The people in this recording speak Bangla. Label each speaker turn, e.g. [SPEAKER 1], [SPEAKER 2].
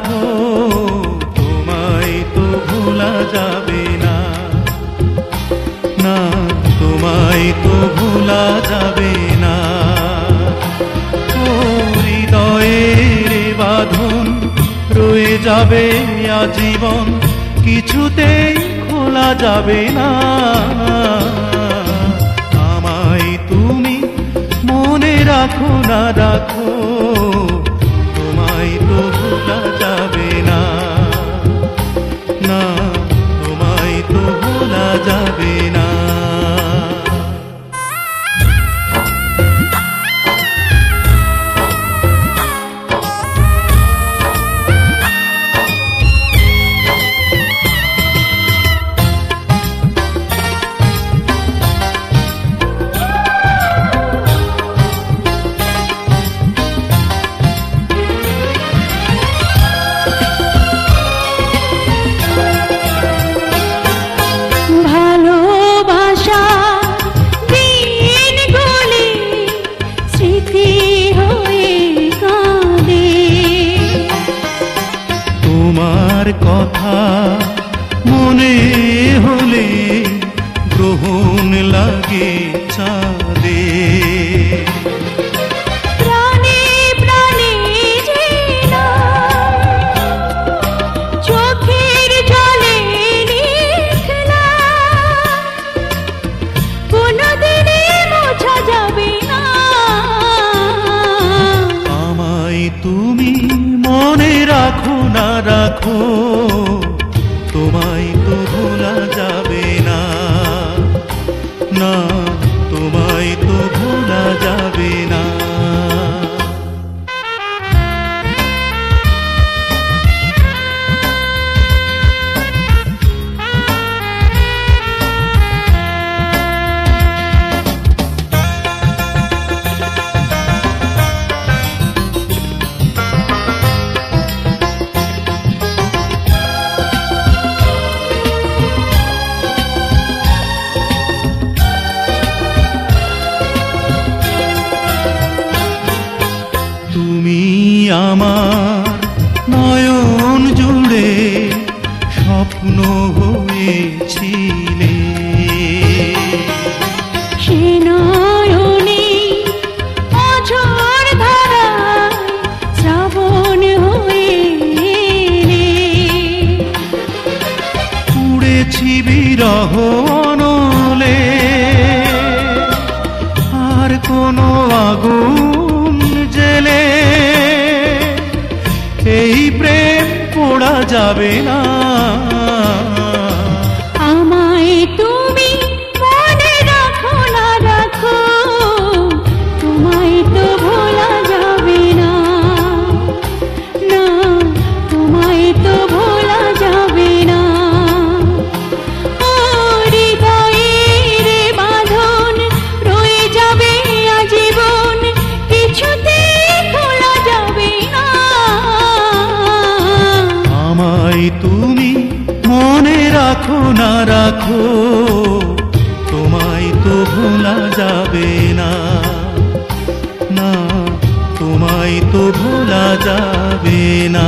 [SPEAKER 1] রাখো, তোমায় তো ভোলা যাবে না, না তোমায় তো ভোলা যাবে না। ও হৃদয়ের বাঁধন রয়ে যাবে আজীবন, কিছুতেই খোলা যাবে না। আমায় তুমি মনে রাখো না রাখো, তোমায় তো ভোলা যাবে না, না তোমায় তো ভোলা যাবে না। তোমার কথা মনে হলে গ্রহণ লাগে চাঁদে,
[SPEAKER 2] প্রাণে প্রাণে যেনা চোখের জলে লিখলা, কোনদিনে মোছা যাবে না।
[SPEAKER 1] আমায় তুমি মনে রাখো না রাখো, তোমায় তো ভোলা যাবে না, না তোমায় তো ভোলা যাবে না। তুমি আমার নয়ন জুড়ে স্বপ্ন হয়েছিলে,
[SPEAKER 2] সে নয়নে অঝোর ধারায় শ্রাবণ হয়ে
[SPEAKER 1] উড়েছি বিরহ অনলে, আর কোনো আগুন জেলে এই প্রেম পোড়া যাবে না।
[SPEAKER 2] আমায় তুমি মনে রাখো না রাখো, তোমায় তো ভোলা যাবে না, না তোমায় তো ভোলা যাবে না। ও হৃদয়ের বাঁধন রয়ে যাবে আজীবন, কিছুতে খোলা যাবে না।
[SPEAKER 1] আমায় তুমি মনে রাখো না রাখো, তোমায় তো ভোলা যাবে না, না তোমায় তো ভোলা যাবে না।